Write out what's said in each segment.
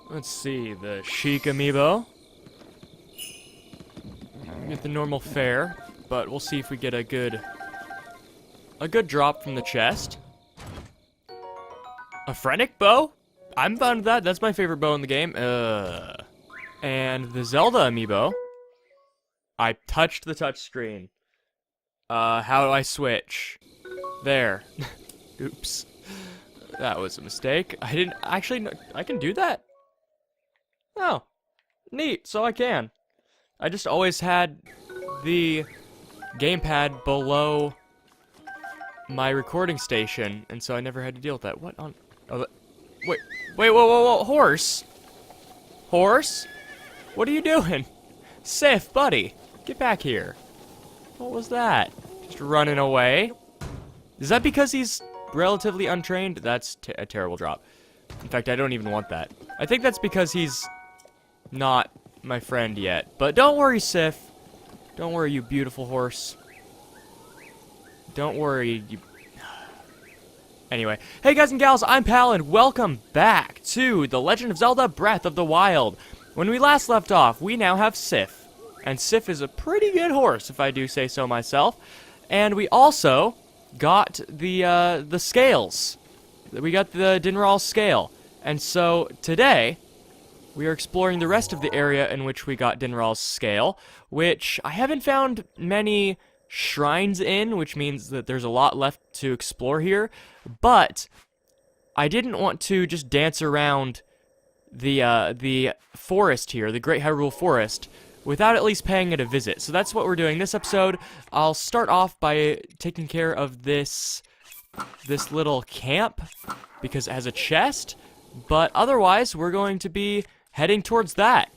Let's see, the Chic amiibo. Get the normal fare, but we'll see if we get a good drop from the chest. A Phrenic bow? I'm fine with that. That's my favorite bow in the game. And the Zelda amiibo. I touched the touch screen. How do I switch? There. Oops. That was a mistake. I didn't actually know. I can do that? Oh. Neat. So I can. I just always had the gamepad below my recording station, and so I never had to deal with that. What on... Oh, wait, whoa, horse? Horse? What are you doing? Sif, buddy, get back here. What was that? Just running away? Is that because he's relatively untrained? That's a terrible drop. In fact, I don't even want that. I think that's because he's not my friend yet. But don't worry, Sif. Don't worry, you beautiful horse. Don't worry, you... Anyway, hey guys and gals, I'm Pal, and welcome back to The Legend of Zelda Breath of the Wild. When we last left off, we now have Sif. And Sif is a pretty good horse, if I do say so myself. And we also got the scales. We got the Dinral scale. And so, today, we are exploring the rest of the area in which we got Dinral's scale, which I haven't found many shrines in, which means that there's a lot left to explore here, but I didn't want to just dance around the forest here, the Great Hyrule Forest, without at least paying it a visit. So that's what we're doing this episode. I'll start off by taking care of this little camp, because it has a chest, but otherwise we're going to be heading towards that.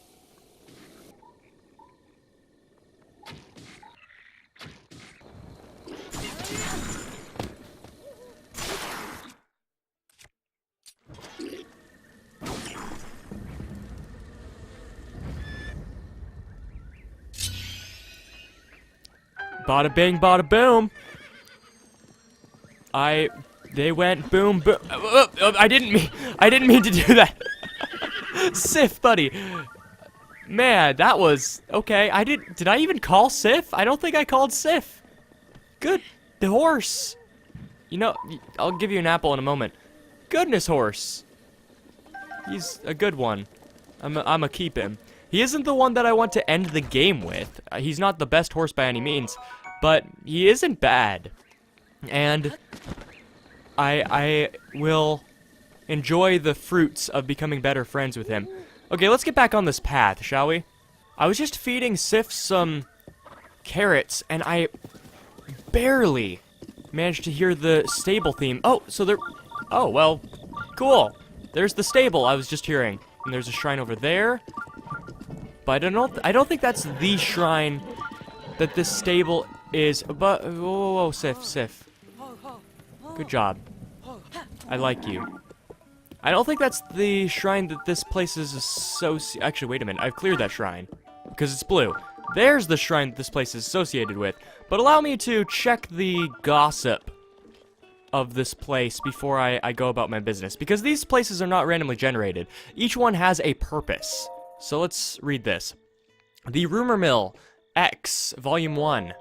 Bada bing, bada boom. They went boom, boom. I didn't mean to do that. Sif, buddy. Man, that was okay. Did I even call Sif? I don't think I called Sif. Good, the horse. You know, I'll give you an apple in a moment. Goodness, horse. He's a good one. I'ma keep him. He isn't the one that I want to end the game with. He's not the best horse by any means, but he isn't bad. And I will enjoy the fruits of becoming better friends with him. Okay, let's get back on this path, shall we? I was just feeding Sif some carrots, and I barely managed to hear the stable theme. Oh, so there... Oh, well, cool. There's the stable I was just hearing. And there's a shrine over there. But I don't think that's the shrine that this stable is. But whoa, Sif. Good job. I like you. I don't think that's the shrine that this place is associated. Actually, wait a minute. I've cleared that shrine because it's blue. There's the shrine that this place is associated with. But allow me to check the gossip of this place before I go about my business, because these places are not randomly generated. Each one has a purpose. So let's read this. The Rumor Mill, X, Volume 1.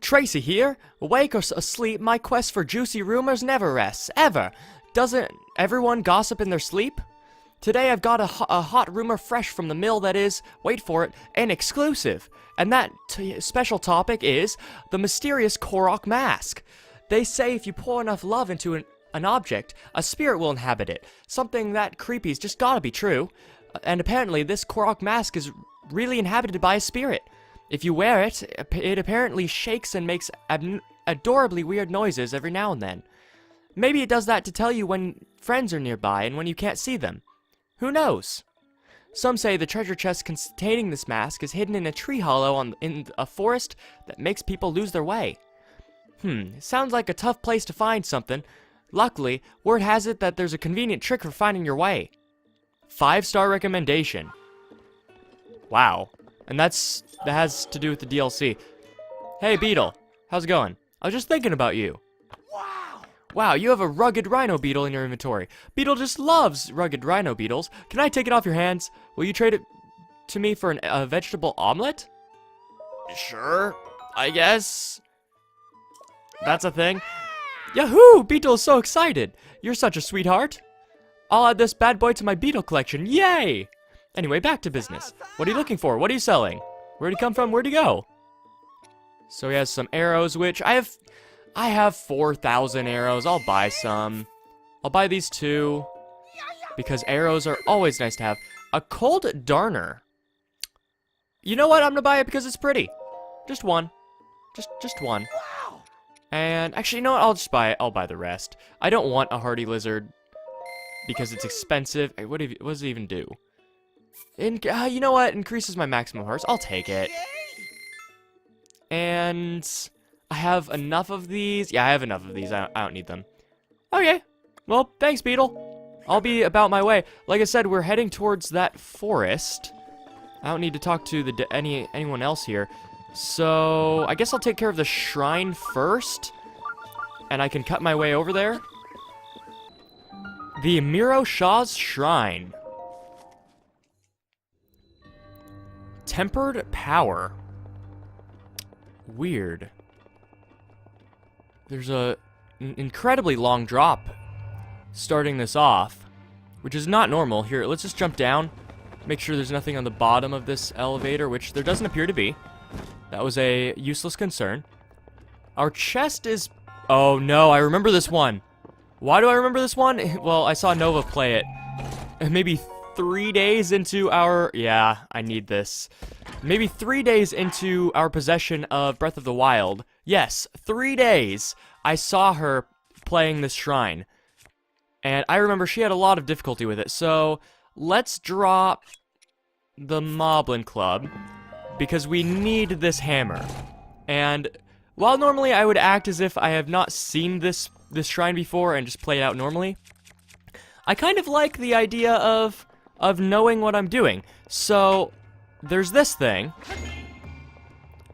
Tracy here. Awake or asleep, my quest for juicy rumors never rests, ever. Doesn't everyone gossip in their sleep? Today I've got a hot rumor fresh from the mill that is, wait for it, an exclusive. And that special topic is the mysterious Korok mask. They say if you pour enough love into an object, a spirit will inhabit it. Something that creepy's just gotta be true. And apparently this Korok mask is really inhabited by a spirit. If you wear it, it apparently shakes and makes adorably weird noises every now and then. Maybe it does that to tell you when friends are nearby and when you can't see them. Who knows? Some say the treasure chest containing this mask is hidden in a tree hollow in a forest that makes people lose their way. Sounds like a tough place to find something. Luckily, word has it that there's a convenient trick for finding your way. 5-star recommendation. Wow. And that has to do with the DLC. Hey, Beetle. How's it going? I was just thinking about you. Wow! Wow, you have a rugged rhino beetle in your inventory. Beetle just loves rugged rhino beetles. Can I take it off your hands? Will you trade it to me for a vegetable omelet? Sure, I guess. That's a thing. Yahoo! Beetle is so excited. You're such a sweetheart. I'll add this bad boy to my beetle collection. Yay! Anyway, back to business. What are you looking for? What are you selling? Where'd he come from? Where'd he go? So he has some arrows, which I have 4,000 arrows. I'll buy some. I'll buy these 2 because arrows are always nice to have. A cold darner. You know what? I'm gonna buy it because it's pretty. Just one. Just one. And actually, you know what? I'll just buy it. I'll buy the rest. I don't want a hardy lizard because it's expensive. What does it even do? You know what? Increases my maximum hearts. I'll take it. And I have enough of these. Yeah, I have enough of these. I don't need them. Okay. Well, thanks, Beetle. I'll be about my way. Like I said, we're heading towards that forest. I don't need to talk to anyone else here. So, I guess I'll take care of the shrine first. And I can cut my way over there. The Miro Shah's Shrine. Tempered power. Weird. There's an incredibly long drop starting this off, which is not normal. Here, let's just jump down. Make sure there's nothing on the bottom of this elevator, which there doesn't appear to be. That was a useless concern. Our chest is... Oh no, I remember this one. Why do I remember this one? Well, I saw Nova play it. Maybe 3 days into our... Yeah, I need this. Maybe 3 days into our possession of Breath of the Wild. Yes, 3 days. I saw her playing this shrine. And I remember she had a lot of difficulty with it. So, let's drop the Moblin Club. Because we need this hammer. And while normally I would act as if I have not seen this shrine before and just play it out normally, I kind of like the idea of knowing what I'm doing. So, there's this thing,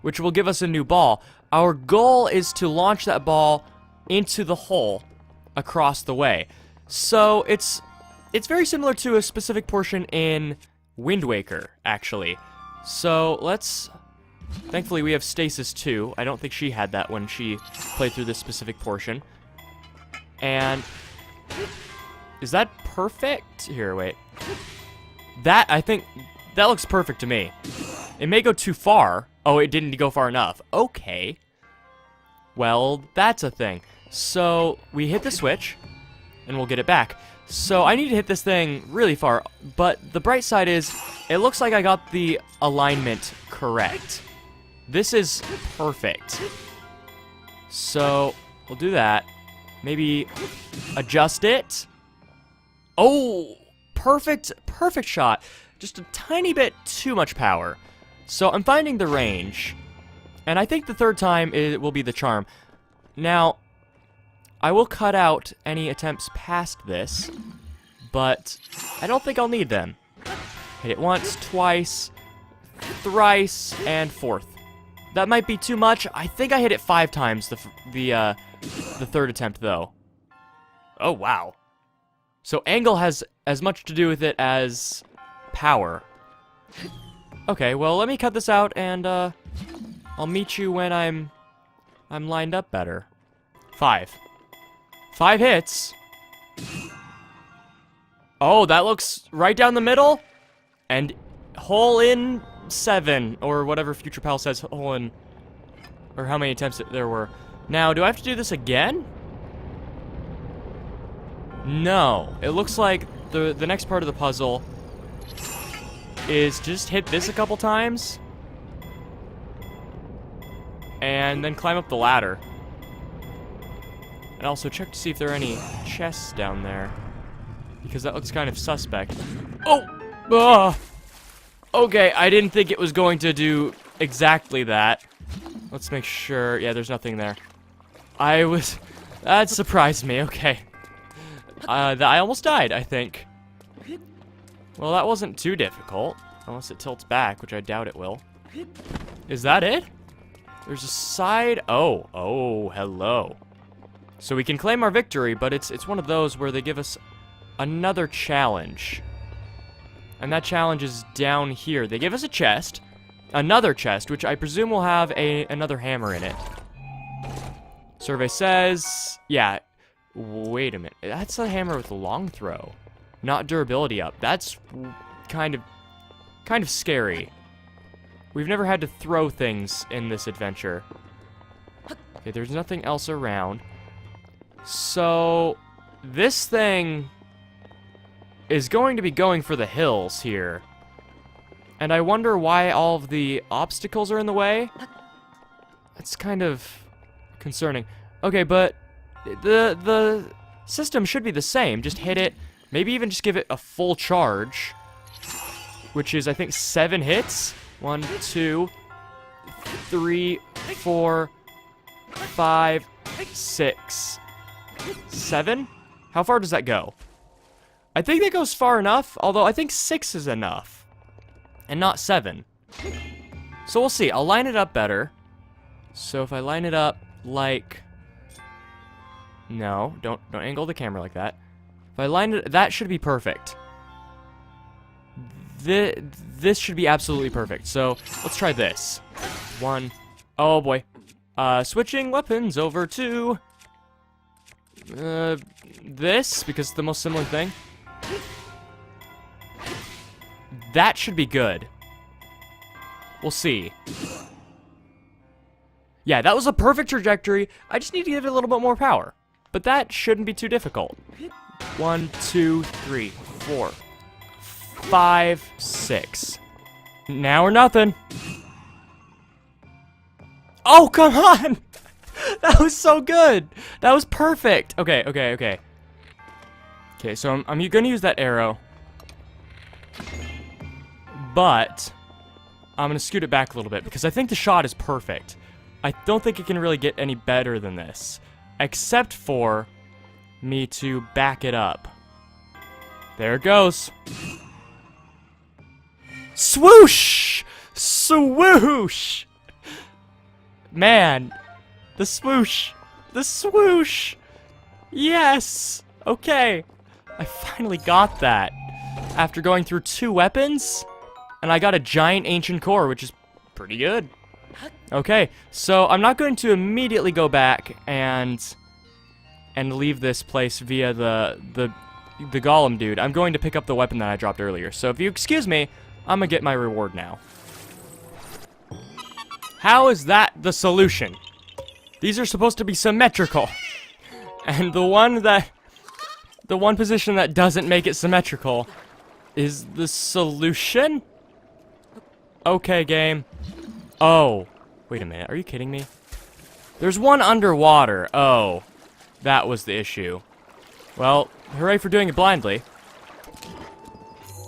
which will give us a new ball. Our goal is to launch that ball into the hole across the way. So, it's very similar to a specific portion in Wind Waker, actually. So, let's... Thankfully, we have Stasis too. I don't think she had that when she played through this specific portion. And... Is that perfect? Here, wait. That, I think... That looks perfect to me. It may go too far. Oh, it didn't go far enough. Okay. Well, that's a thing. So, we hit the switch, and we'll get it back. So, I need to hit this thing really far, but the bright side is, it looks like I got the alignment correct. This is perfect. So, we'll do that. Maybe adjust it. Oh, perfect shot. Just a tiny bit too much power. So I'm finding the range, and I think the third time it will be the charm. Now, I will cut out any attempts past this, but I don't think I'll need them. Hit it once, twice, thrice, and fourth. That might be too much. I think I hit it 5 times the third attempt, though. Oh, wow. So angle has as much to do with it as power. Okay, well, let me cut this out, and I'll meet you when I'm lined up better. 5 hits. Oh, that looks right down the middle, and hole in 7, or whatever Future Pal says hole in, or how many attempts there were. Now, do I have to do this again? No. It looks like the next part of the puzzle is just hit this a couple times, and then climb up the ladder. And also check to see if there are any chests down there, because that looks kind of suspect. Oh! Ugh. Okay, I didn't think it was going to do exactly that. Let's make sure. Yeah, there's nothing there. That surprised me. Okay. I almost died, I think. Well, that wasn't too difficult. Unless it tilts back, which I doubt it will. Is that it? There's a side... Oh, hello. So we can claim our victory, but it's one of those where they give us another challenge. And that challenge is down here. They give us a chest, another chest, which I presume will have another hammer in it. Survey says, yeah, wait a minute. That's a hammer with a long throw, not durability up. That's kind of scary. We've never had to throw things in this adventure. Okay, there's nothing else around. So, this thing is going to be going for the hills here. And I wonder why all of the obstacles are in the way. That's kind of concerning. Okay, but the system should be the same. Just hit it. Maybe even just give it a full charge. Which is, I think, 7 hits. 1, 2, 3, 4, 5, 6, 7? How far does that go? I think that goes far enough, although I think 6 is enough. And not 7. So we'll see. I'll line it up better. So if I line it up like... No, don't angle the camera like that. If I line it... That should be perfect. This should be absolutely perfect. So let's try this. 1. Oh boy. Switching weapons over to... this, because it's the most similar thing. That should be good. We'll see. Yeah, that was a perfect trajectory. I just need to give it a little bit more power. But that shouldn't be too difficult. 1, 2, 3, 4, 5, 6. Now or nothing. Oh, come on! That was so good! That was perfect! Okay. Okay, so I'm gonna use that arrow. But I'm gonna scoot it back a little bit because I think the shot is perfect. I don't think it can really get any better than this. Except for me to back it up. There it goes. Swoosh! Swoosh! Man, the swoosh. The swoosh! Yes! Okay. I finally got that. After going through 2 weapons, and I got a giant ancient core, which is pretty good. Okay, so I'm not going to immediately go back and leave this place via the golem dude. I'm going to pick up the weapon that I dropped earlier. So if you excuse me, I'm gonna get my reward now. How is that the solution? These are supposed to be symmetrical. And the one position that doesn't make it symmetrical is the solution? Okay, game. Oh, wait a minute. Are you kidding me? There's one underwater. Oh, that was the issue. Well, hooray for doing it blindly.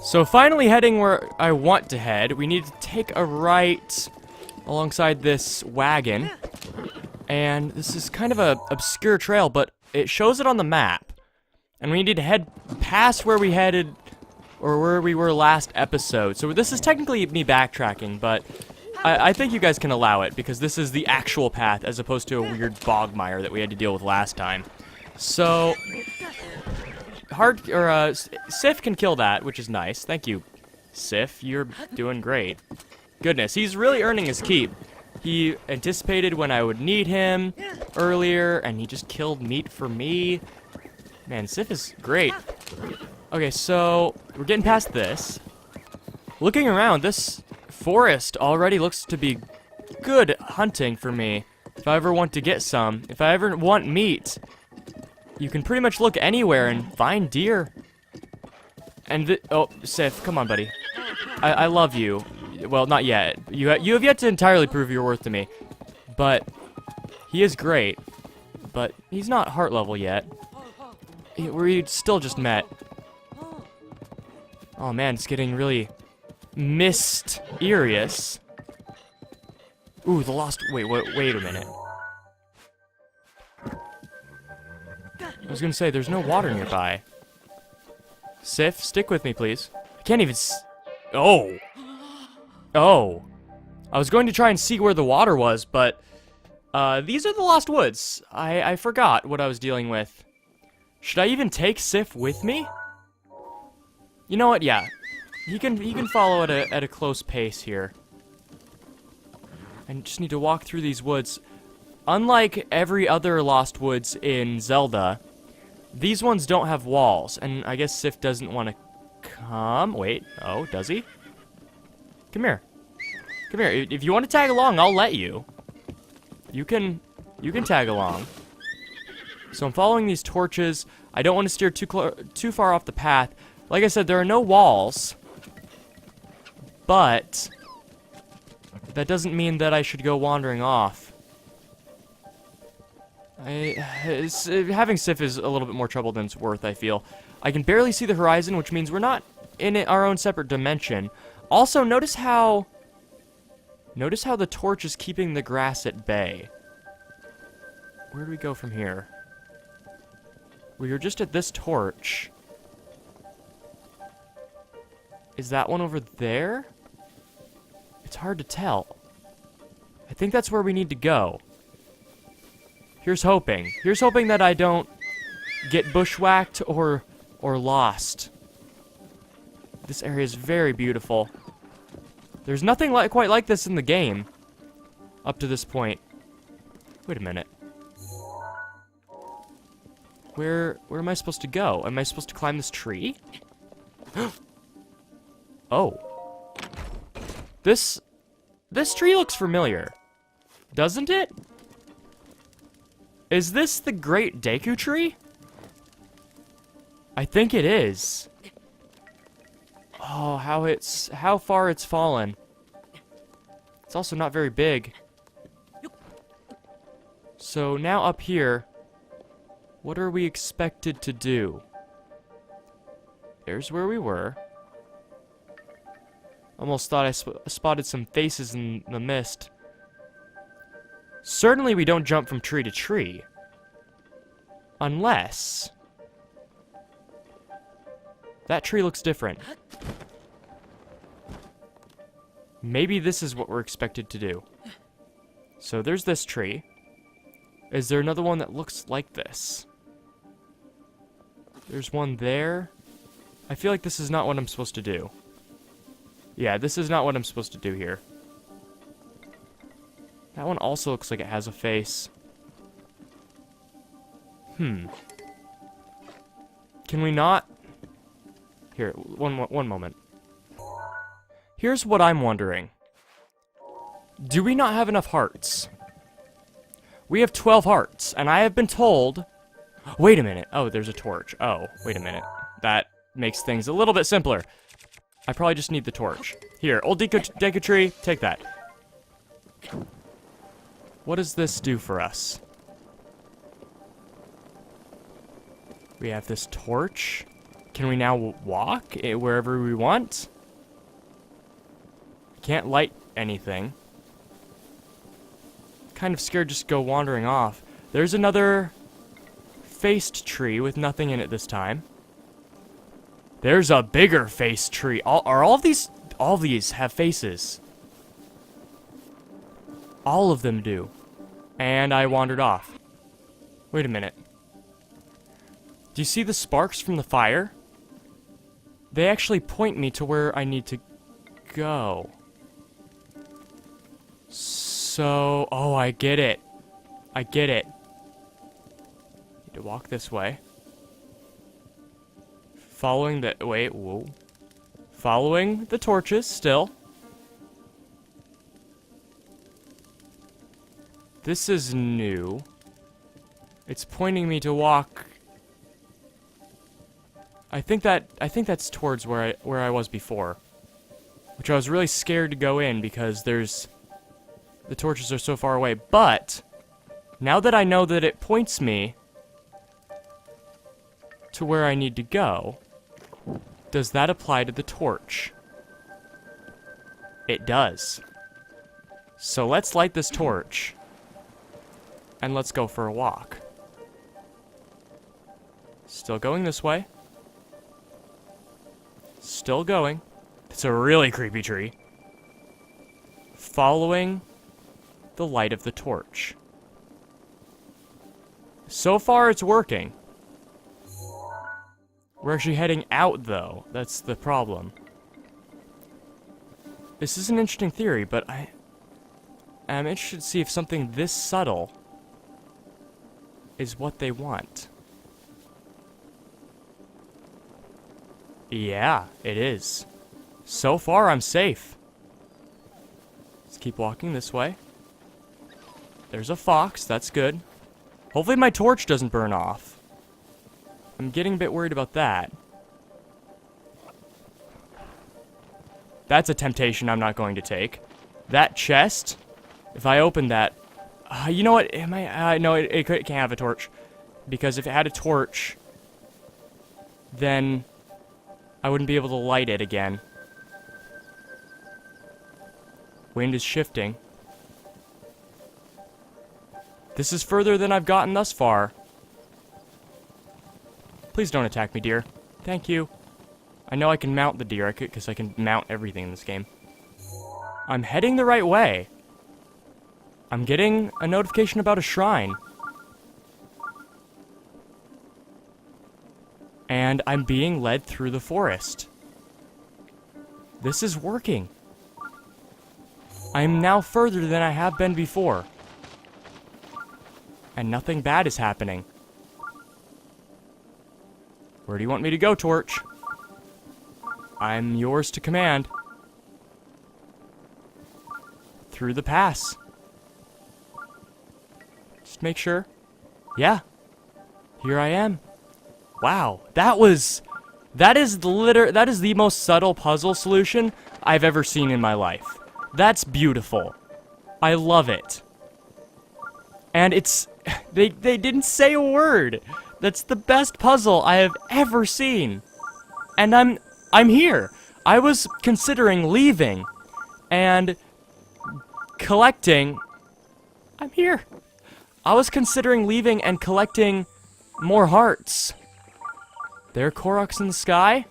So finally heading where I want to head, we need to take a right alongside this wagon. And this is kind of a obscure trail, but it shows it on the map. And we need to head past where we headed, or where we were last episode. So this is technically me backtracking, but I think you guys can allow it, because this is the actual path, as opposed to a weird bogmire that we had to deal with last time. So, Sif can kill that, which is nice. Thank you, Sif. You're doing great. Goodness, he's really earning his keep. He anticipated when I would need him earlier, and he just killed meat for me. Man, Sif is great. Okay, so we're getting past this. Looking around, this forest already looks to be good hunting for me. If I ever want to get some, if I ever want meat, you can pretty much look anywhere and find deer. And oh, Sif, come on, buddy. I love you. Well, not yet. You have yet to entirely prove your worth to me. But he is great. But he's not heart level yet. We still just met. Oh man, it's getting really mysterious. Ooh, the lost... Wait a minute. I was gonna say, there's no water nearby. Sif, stick with me, please. I can't even Oh! I was going to try and see where the water was, but These are the Lost Woods. I forgot what I was dealing with. Should I even take Sif with me? You know what? Yeah. He can follow at a close pace here. I just need to walk through these woods. Unlike every other Lost Woods in Zelda, these ones don't have walls, and I guess Sif doesn't want to come. Wait. Oh, does he? Come here. Come here. If you want to tag along, I'll let you. You can tag along. So I'm following these torches. I don't want to steer too far off the path. Like I said, there are no walls. But that doesn't mean that I should go wandering off. Having Sif is a little bit more trouble than it's worth, I feel. I can barely see the horizon, which means we're not in our own separate dimension. Also, notice how the torch is keeping the grass at bay. Where do we go from here? We were just at this torch. Is that one over there? It's hard to tell. I think that's where we need to go. Here's hoping. Here's hoping that I don't get bushwhacked or lost. This area is very beautiful. There's nothing quite like this in the game up to this point. Wait a minute. Where am I supposed to go? Am I supposed to climb this tree? Oh. This tree looks familiar. Doesn't it? Is this the Great Deku Tree? I think it is. Oh, how far it's fallen. It's also not very big. So now up here, what are we expected to do? There's where we were. Almost thought I spotted some faces in the mist. Certainly we don't jump from tree to tree. Unless... that tree looks different. Maybe this is what we're expected to do. So there's this tree. Is there another one that looks like this? There's one there. I feel like this is not what I'm supposed to do. Yeah, this is not what I'm supposed to do here. That one also looks like it has a face. Can we not... Here, one moment. Here's what I'm wondering. Do we not have enough hearts? We have 12 hearts, and I have been told... Wait a minute. Oh, there's a torch. Oh, wait a minute. That makes things a little bit simpler. I probably just need the torch. Here, old Deku Tree, take that. What does this do for us? We have this torch. Can we now walk wherever we want? Can't light anything. Kind of scared just to go wandering off. There's another faced tree with nothing in it this time. There's a bigger faced tree. All of these have faces. All of them do. And I wandered off. Wait a minute. Do you see the sparks from the fire? They actually point me to where I need to go. So, oh, I get it. I get it. Need to walk this way. Following the, wait, whoa. Following the torches still. This is new. It's pointing me to walk. I think that's towards where I was before. Which I was really scared to go in because the torches are so far away. But now that I know that it points me to where I need to go, does that apply to the torch? It does. So let's light this torch. And let's go for a walk. Still going this way. Still going. It's a really creepy tree. Following the light of the torch. So far, it's working. We're actually heading out, though. That's the problem. This is an interesting theory, but I'm interested to see if something this subtle is what they want. Yeah, it is. So far, I'm safe. Let's keep walking this way. There's a fox, that's good. Hopefully my torch doesn't burn off. I'm getting a bit worried about that. That's a temptation I'm not going to take. That chest, if I open that... you know what, no, it can't have a torch. Because if it had a torch, then I wouldn't be able to light it again. Wind is shifting. This is further than I've gotten thus far. Please don't attack me, deer. Thank you. I know I can mount the deer, because I can mount everything in this game. I'm heading the right way. I'm getting a notification about a shrine. And I'm being led through the forest. This is working. I'm now further than I have been before. And nothing bad is happening. Where do you want me to go, Torch? I'm yours to command. Through the pass. Just make sure. Yeah. Here I am. Wow. That is the most subtle puzzle solution I've ever seen in my life. That's beautiful. I love it. And it's... They didn't say a word. That's the best puzzle I have ever seen. And I'm here. I was considering leaving and collecting... I'm here. I was considering leaving and collecting more hearts. There are Koroks in the sky.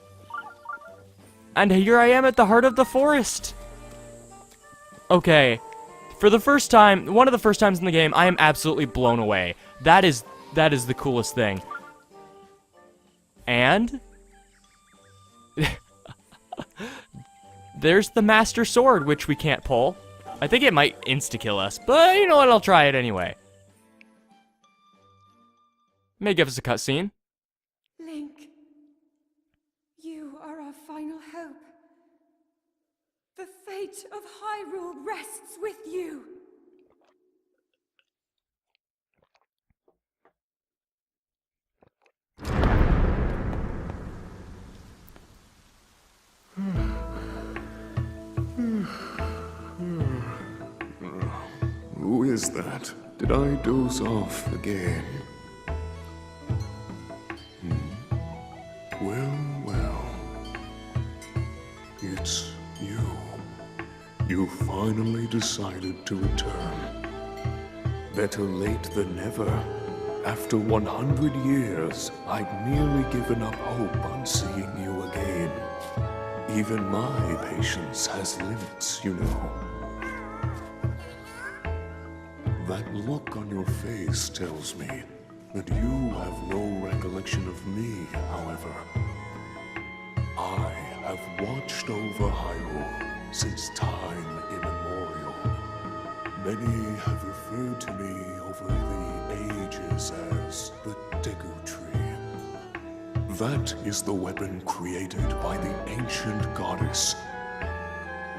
And here I am at the heart of the forest. Okay. For the first time, one of the first times in the game, I am absolutely blown away. That is the coolest thing. And there's the Master Sword, which we can't pull. I think it might insta-kill us, but you know what, I'll try it anyway. May give us a cutscene. Link, you are our final hope. The fate of Hyrule rests with you. Who is that? Did I doze off again? Well. It's you. You finally decided to return. Better late than never. After 100 years, I'd nearly given up hope on seeing you again. Even my patience has limits, you know. That look on your face tells me that you have no recollection of me, however. I have watched over Hyrule since time immemorial. Many have referred to me over the ages as the Deku Tree. That is the weapon created by the ancient goddess.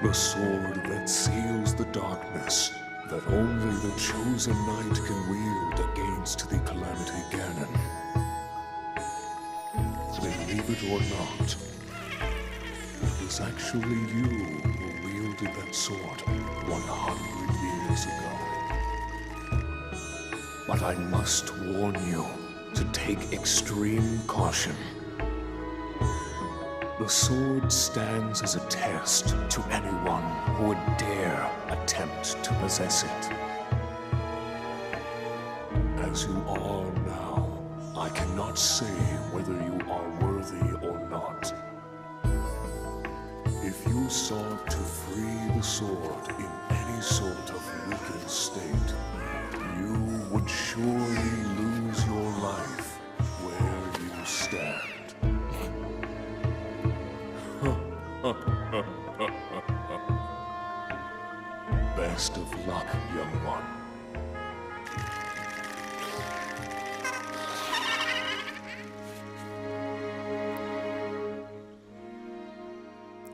The sword that seals the darkness that only the chosen knight can wield against the Calamity Ganon. Believe it or not, it was actually you who wielded that sword 100 years ago. But I must warn you to take extreme caution. The sword stands as a test to anyone who would dare attempt to possess it. As you are now, I cannot say whether you are worthy or not. If you sought to free the sword in any sort of wicked state, you would surely lose your life where you stand. Best of luck, young one.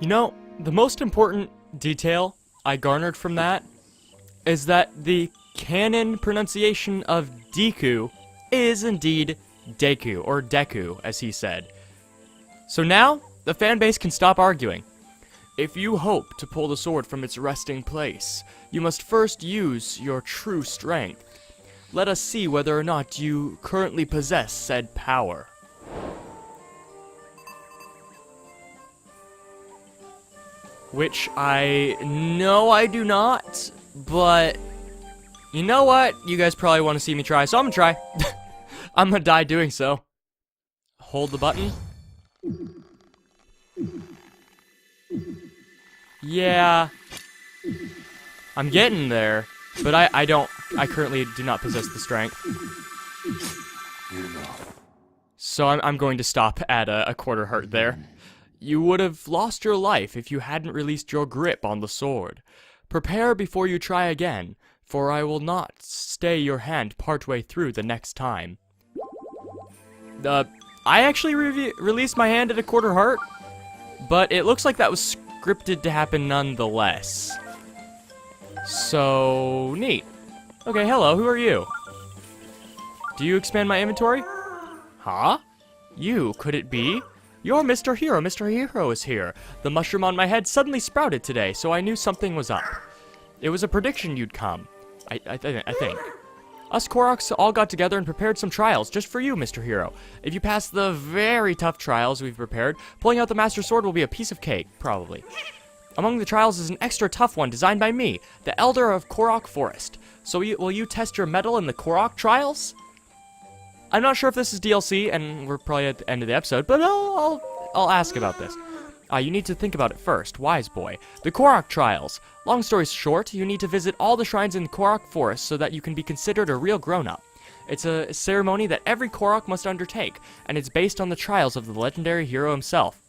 You know, the most important detail I garnered from that is that the canon pronunciation of Deku is indeed Deku, or Deku, as he said. So now, the fanbase can stop arguing. If you hope to pull the sword from its resting place, you must first use your true strength. Let us see whether or not you currently possess said power. Which I know I do not, but you know what? You guys probably want to see me try, so I'm gonna try. I'm gonna die doing so. Hold the button. Yeah. I'm getting there, but I currently do not possess the strength. So I'm going to stop at a quarter heart there. You would have lost your life if you hadn't released your grip on the sword. Prepare before you try again, for I will not stay your hand partway through the next time. I actually released my hand at a quarter heart, but it looks like that was scripted to happen nonetheless. So, neat. Okay, hello, who are you? Do you expand my inventory? Huh? You, could it be? You're Mr. Hero. Mr. Hero is here. The mushroom on my head suddenly sprouted today, so I knew something was up. It was a prediction you'd come. I think. Us Koroks all got together and prepared some trials just for you, Mr. Hero. If you pass the very tough trials we've prepared, pulling out the Master Sword will be a piece of cake, probably. Among the trials is an extra tough one designed by me, the Elder of Korok Forest. So will you test your mettle in the Korok trials? I'm not sure if this is DLC, and we're probably at the end of the episode, but I'll ask about this. You need to think about it first, wise boy. The Korok Trials. Long story short, you need to visit all the shrines in Korok Forest so that you can be considered a real grown-up. It's a ceremony that every Korok must undertake, and it's based on the trials of the legendary hero himself.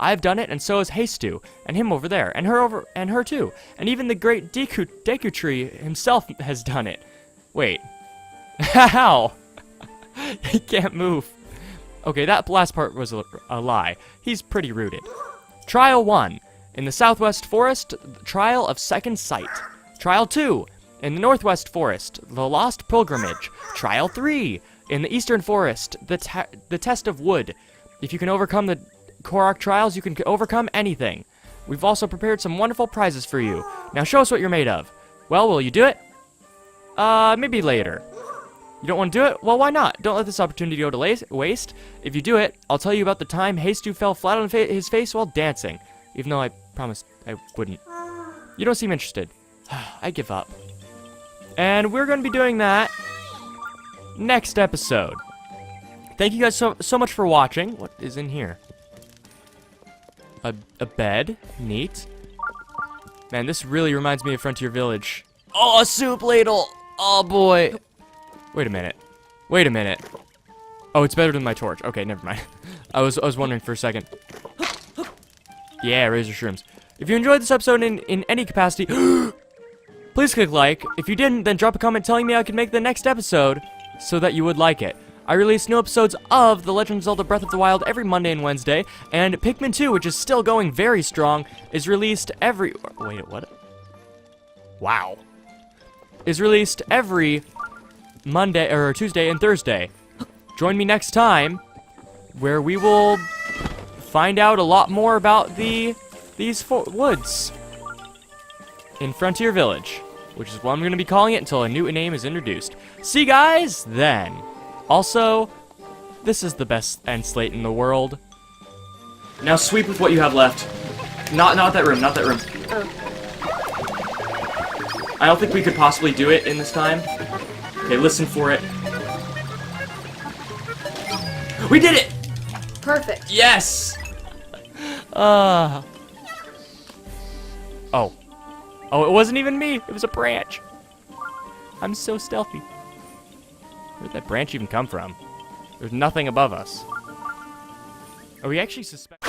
I've done it, and so has Heistu, and him over there, and her too, and even the great Deku Tree himself has done it. Wait. How? He can't move. Okay, that last part was a lie. He's pretty rooted. Trial 1. In the Southwest Forest, the Trial of Second Sight. Trial 2. In the Northwest Forest, the Lost Pilgrimage. Trial 3. In the Eastern Forest, the Test of Wood. If you can overcome the Korok Trials, you can overcome anything. We've also prepared some wonderful prizes for you. Now show us what you're made of. Well, will you do it? Maybe later. You don't want to do it? Well, why not? Don't let this opportunity go to waste. If you do it, I'll tell you about the time Heistu fell flat on his face while dancing. Even though I promised I wouldn't. You don't seem interested. I give up. And we're going to be doing that next episode. Thank you guys so much for watching. What is in here? A bed. Neat. Man, this really reminds me of Frontier Village. Oh, a soup ladle! Oh, boy. Wait a minute. Wait a minute. Oh, it's better than my torch. Okay, never mind. I was wondering for a second. Yeah, razor shrooms. If you enjoyed this episode in any capacity, please click like. If you didn't, then drop a comment telling me I could make the next episode so that you would like it. I release new episodes of The Legend of Zelda Breath of the Wild every Monday and Wednesday, and Pikmin 2, which is still going very strong, is released every... Wait, what? Wow. Is released every Monday, or Tuesday and Thursday. Join me next time, where we will find out a lot more about these woods in Frontier Village, which is what I'm going to be calling it until a new name is introduced. See you guys then. Also, this is the best end slate in the world. Now sweep with what you have left. Not that room, not that room. I don't think we could possibly do it in this time. Okay, listen for it. We did it! Perfect. Yes! Oh. Oh, it wasn't even me. It was a branch. I'm so stealthy. Where'd that branch even come from? There's nothing above us. Are we actually suspect?